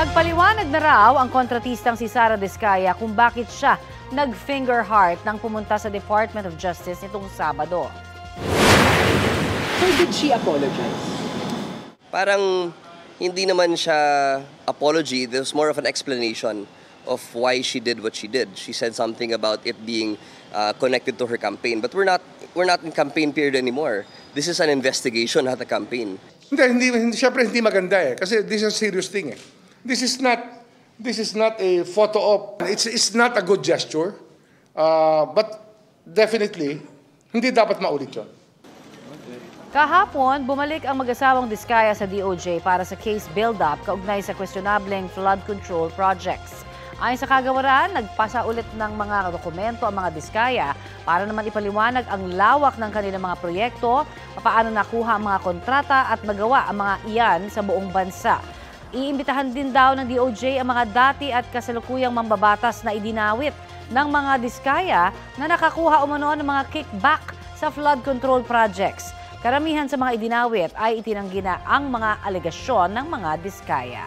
Nagpaliwanag na raw ang kontratistang si Sara Diskaya kung bakit siya nag-finger heart nang pumunta sa Department of Justice nitong Sabado. So did she apologize? Parang hindi naman siya apology. There's more of an explanation of why she did what she did. She said something about it being connected to her campaign. But we're not in campaign period anymore. This is an investigation, not a campaign. Hindi, syempre hindi maganda eh. Kasi this is a serious thing eh. This is not a photo op. It's not a good gesture. But definitely, hindi dapat maulit yun. Kahapon, bumalik ang mag-asawang Diskaya sa DOJ para sa case build-up kaugnay sa questionableng flood control projects. Ayon sa kagawaran, nagpasa ulit ng mga dokumento ang mga Diskaya para naman ipaliwanag ang lawak ng kanilang mga proyekto, paano nakuha ang mga kontrata at magawa ang mga iyan sa buong bansa. Iimbitahan din daw ng DOJ ang mga dati at kasalukuyang mambabatas na idinawit ng mga Diskaya na nakakuha umano ng mga kickback sa flood control projects. Karamihan sa mga idinawit ay itinanggi na ang mga alegasyon ng mga Diskaya.